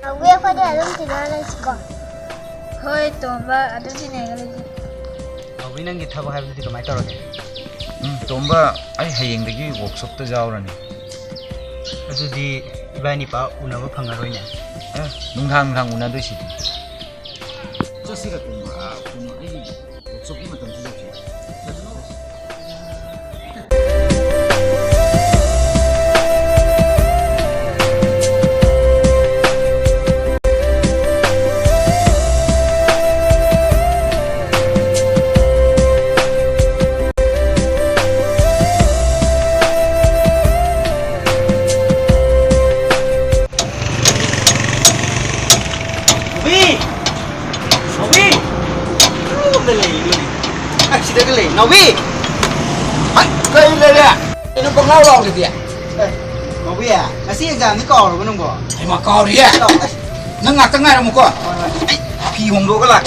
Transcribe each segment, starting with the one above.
ꯅꯥꯎꯕꯤ ꯑꯩꯈꯣꯏꯗꯤ ꯑꯗꯨꯝ ꯇꯤꯟꯅꯔ ꯂꯩꯁꯤꯀꯣ. ꯍꯣꯏ ꯇꯣꯝꯕ ꯑꯗꯨꯝ ꯇꯤꯟꯅꯔꯒ ꯂꯩꯁꯤ. ꯅꯥꯎꯕꯤ ꯅꯪꯒꯤ ꯊꯕꯛ ꯍꯥꯏꯕꯗꯨꯗꯤ ꯀꯃꯥꯏꯅ ꯇꯧꯔꯒꯦ? ꯇꯣꯝꯕ ꯑꯩ ꯍꯌꯦꯡꯗꯒꯤ ꯋꯥꯔꯛꯁꯣꯞꯇ ꯌꯥꯎꯔꯅꯤ. ꯑꯗꯨꯗꯤ ꯏꯕꯥꯅꯤ ꯄꯥꯛ ꯎꯅꯕ ꯐꯪꯉꯔꯣꯏꯅꯦ. ꯅꯨꯡꯗꯥꯡ ꯎꯅꯗꯣꯏꯁꯤꯗꯤ. ꯆꯠꯁꯤꯔ ꯇꯣꯝꯕ ꯑꯩꯒꯤ ꯋꯥꯔꯛꯁꯣꯞꯀꯤ ꯃꯇꯝꯁꯤ ꯌꯧꯁꯤ. Novi! Cây lên nè! Nó còn lau lầu được kìa. Novi à? Nasi exam ni kau rồi nunggu. Ai mà cò đi à? Nó ngạc tengah đâu một con. Phi hồng đô cái lạc.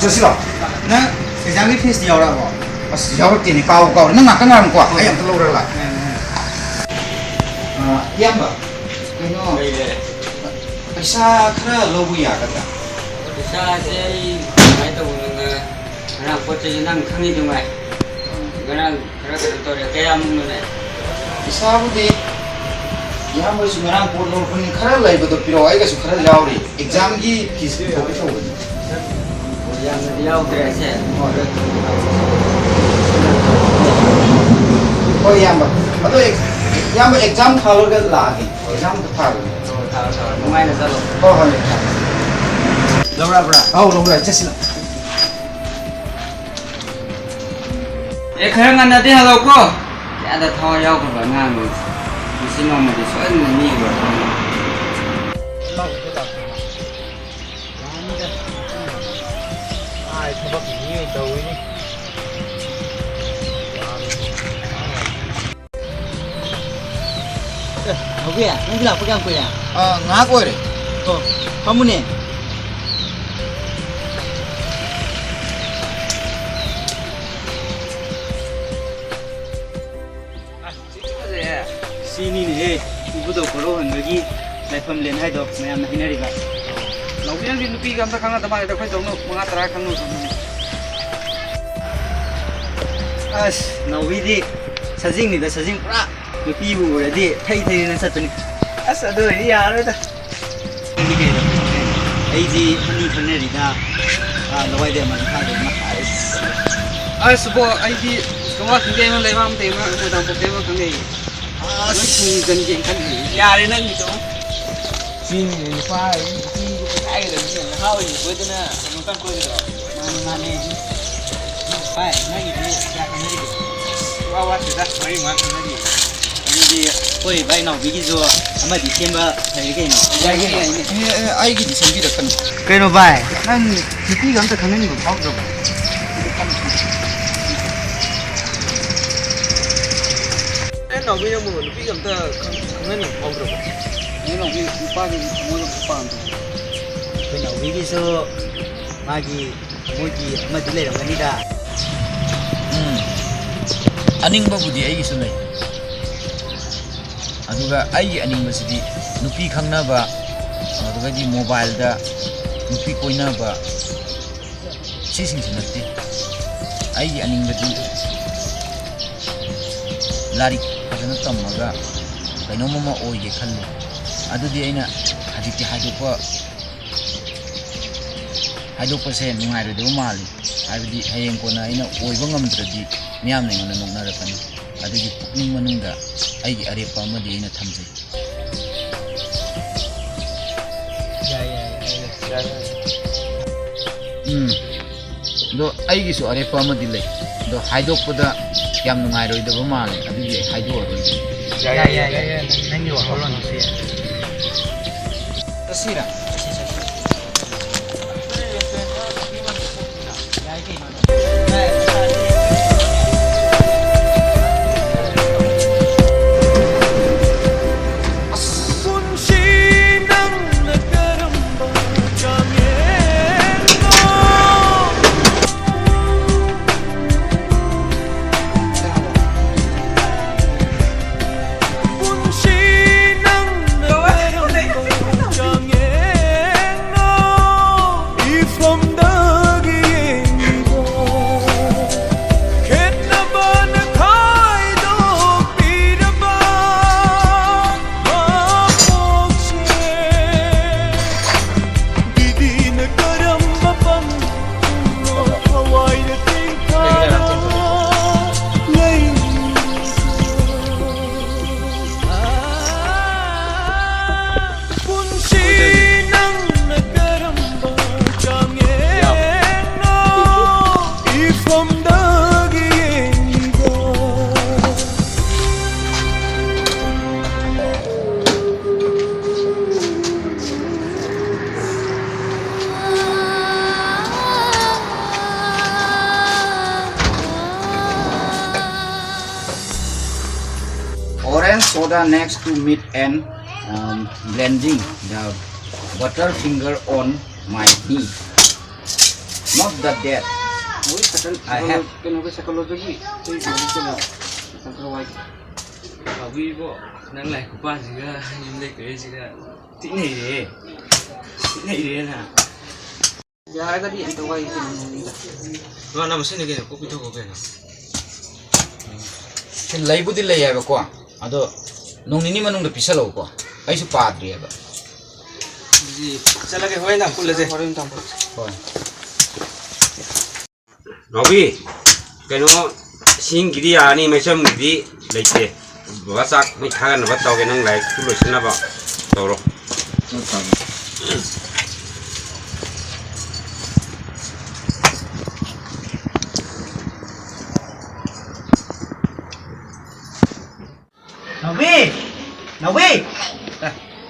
Chưa xí đâu. Nó exam ni fees nhiều đâu. Jauh tiền kau nó ngạc tengah một con. Ai yang terlalu relak. Diam ba? Keno. Pesa kena logo ya kata. Pesa saya mai tahu nengah. Anak putih jenang kami tu mai. Karena kerana kaya mungkin. Bisa budi. Yang boleh sekarang pun pun kerana lagi betul piro aja sekarang jauh ni. Exam ki fees boleh tahu. Yang dia berasa. Oh yang ba. Atau yang exam kalau ke lagi. Exam tu tahu. Lumayan lah selalu. Oh hari. Lomra bra. Oh lomra just lah. Kerana nanti halau ko. Ada tahu jauh ke mana ni. Mesti nama dia soal ni berapa. Ai thabak ni tahu ini. Novi à? Nang bilang pegang kau ya? Ngah kau ni. Oh, kamu ni? Sini ni, ibu tu kalau hendak lepas melihat itu, saya nak hindari kan. Novi yang di nupi gambar kangen teman itu, saya tahu mengatara kangen sama. Novi di sajing ni dah sajing pura. Nupi ibu berarti thay nanti satu ni. Aduh ini ya ada. Ini kaya. Aiji hani kena rida. Lawai dia mana ada mana. Sebuah aiji kawan kita yang lewat tema, kita pun tema kena. Ini janji kan ni. Ya ini nanti tu. Sini ni fai. Sini kita ada ni. How ini buat na? Makan kau ni. Mana ni? Fai. Nanti ni ya kena ni. Awak sudah mari makan lagi. Jadi, kau bayi nak bigi jo, ama di sembah hari ke ni. Ai ki disambi dah kan. Kau bayi, kan kita kan tak kangen ni berapa tu. Nak bigi yang mana? Bigi kan tak kangen ni berapa tu. Ni nak bigi lupa ni, mana lupa tu. Kau nak bigi so, magi, muji, ama dile orang ni dah. Aning ba budi ai su nei. Aduga ai aning ba sidi nupi khangnaba aduga di mobile da nupi koinaba sising sinatti. Ai aning ba di lari kadana tamaga kaino mama oye khalle. Adudi aina haditi haidokpa se nungai ro mali. Habidi hayeng kona aina oiba ngamdradi miyam ne ngona noknarakani. Adugi pukning manungda aigi arepa amadi aina thamjai. Do aigi su arepa amadi lei. Do haidokpada yam nungai roidaba mali. Adugi haidoroi. Ya. Nanti wahalan sih. Tasira. orange soda next to meat and blending the butter finger on my knee. Not that dead. I have. Nang lại của ba gì cả, nhưng đây cái gì cả, tí này nè. Giờ cái điện tôi quay cái nằm trên cái copy thôi cái Cái lấy bút đi lấy à bác à đó nông nín mà nông được pizza lâu quá, ấy số ba đi à bác. gì, sao lại cái hoài nằm cũng là gì? Thôi. Nói đi, cái nó xin cái đi à, này mấy trăm cái đi lấy tiền. Bác sắc mấy thằng nó bắt đầu cái năng lại cứ lôi xin nó vào đầu rồi. Nawi,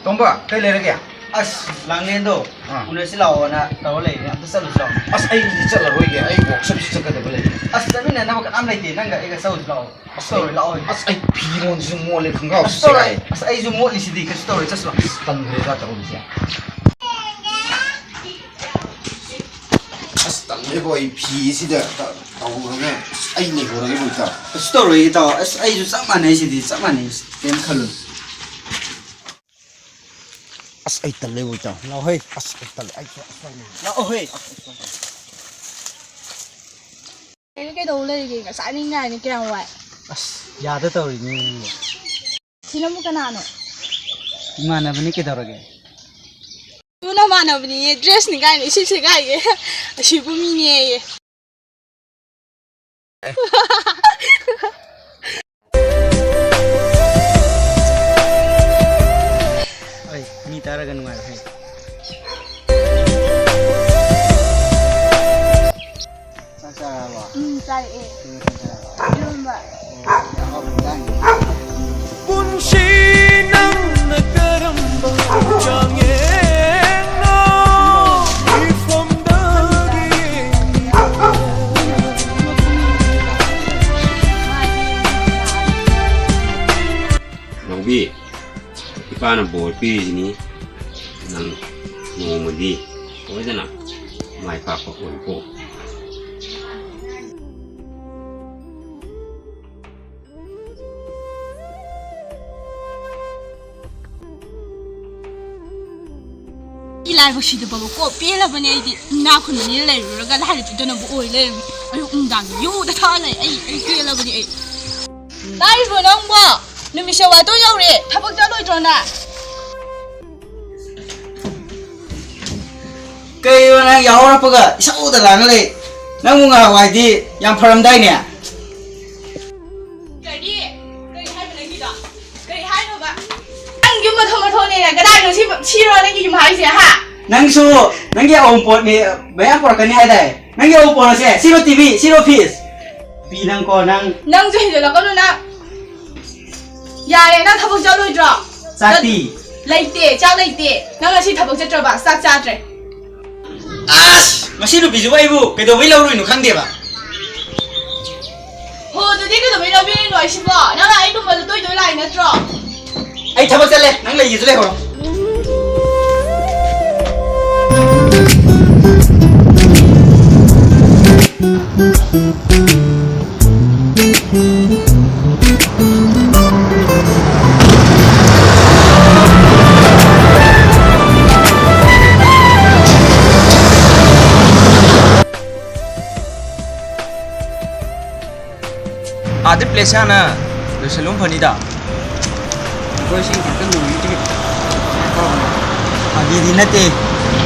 Tomba, cái lấy cái à? as lang lên do, udah sih lawan na, tahu leh, apa selalu selalu. As ay hindi sa laro cái ay workshop sa kada bala. As tapi na nama kan amlay din, nangga ika sahut lawan. Story lawan. As ay piron sa mo le kanggaw sa Story, kay. as ay zoom mo li sidi ka story just lang. Tan reza ta ko siya. As tan le ko ay pi si da tao nga. Ay ni ko ra cái ta. Story itu, as ay zoom sama nih sidi, sama nih, tem kalun. As ay tan le ta. Lau hei, As ay tan ay lau hei. cái đồ lên gì cả sải này này kia ngoài As, ya tu tahu ini. sino mo kanano Mana bani kita orang ke? tu na mana bini dress ni kai ni si kai ye si bu mi ni ye Ay, ni tara kan mana hei. Sasa apa? sai e yun ba Punsinang nagkarambang tiyangin mo Ifam daging Nói đi, cái ba nó bồi pi gì ní, năng ngô mà đi, có cái nào, mai phạt có ổn cổ. ilai ba shi da ba ko pe la bane di na kun ni le ru ga la ha ju da bu oi le ayu dang yu da tha le ai pe la bane ai dai ru nong bo ni mi sha wa to yau re tha bak ja loi tron na Cây nó giàu lắm bữa, sao tự làmเลย, nó muốn ngào ngoài đi, yang pernah đây nè. cái đi cái hai bên này gì đó cái hai đâu ba anh dùng mà thôi này cái đai nó chi rồi này dùng hai gì hả Nang su, nang dia ompot ni, banyak orang kan ni ada. Nang dia ompot nasi, zero TV, zero piece. Pi nang ko nang nang chơi rồi là có luôn á nhà này nang thắp bốc cho lôi trọ sati. lấy tiền cho lấy tiền nang là chỉ thắp bốc cho trọ bà sát cha trời As, masih lu biju ibu, kita beli lalu ini kan dia ba. hồ từ cái tụi mình đâu biết nói xin bỏ nó là anh tụi mình tôi lại nữa trọ Ay, thapa sale, nang lagi sale ko. Adi place na Lusalong Panida Ko sing kita nunggu itu. Abi di nate,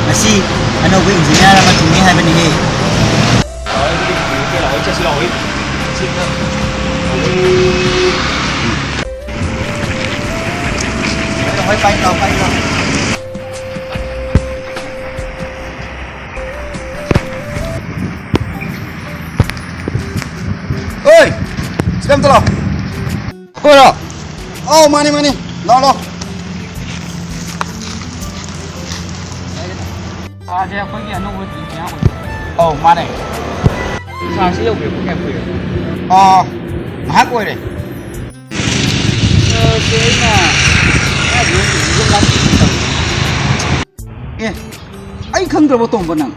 masih ano ko engineer naman tumi hai bani he. Hãy bay tàu. Oi! Sedang tolong. Ko ra. Oh, mani. Lo. À, thế có gì nó vừa chỉ nhau Oh, mani. sao sẽ lâu việc của em quỷ Oh, mahal ko rin. Eh, ai khang dra ba tong ba nang?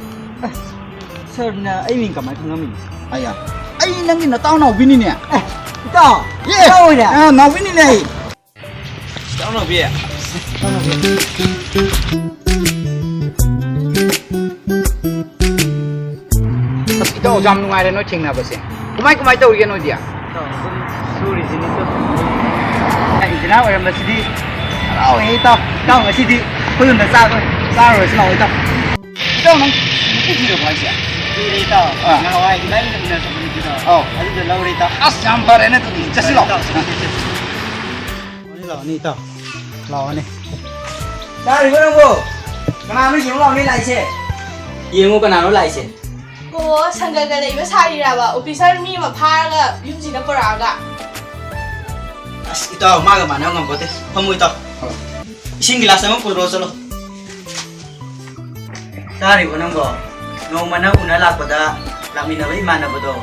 Sir na ai min kamai khang min. Aya. Ai nang na taw naw bini ne. Taw. Ye. Taw ne. Naw bini ne. Taw naw bi. Ito jam nungai re no thing na ba se. Kumai taw ri no dia. Taw. Sorry jini to. Ai jina wa ma sidi. Taw he taw nga sidi. Pun na sa ro sa oi taw. Taw nang ku ji ro ba sia. Đi tao, ngao ai lấy cái này xong rồi đi tao. Ở đây lâu đi tao. As jam bare ne tu chắc xí lọ. Đi lọ ni tao. Lọ ni. Sao đi con cô? Cái nào mới chịu lọ ni lại xe. Yên ngô cái nào nó lại xe. Cô sang cái này mới sai đi ra officer mi mà pha cái yung gì nó bờ ra As ito maga man ang ngam kote. Pamu ito. Ising gilas mo ko rosalo. Dari ko nang ko. No mana una la pada lami na bai mana bodo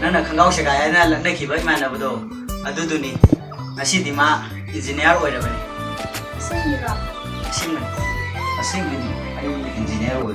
nana khangau se ga na lakna ki bai mana bodo adu du ni ngasi di ma engineer oi ra bani sim ni ai engineer oi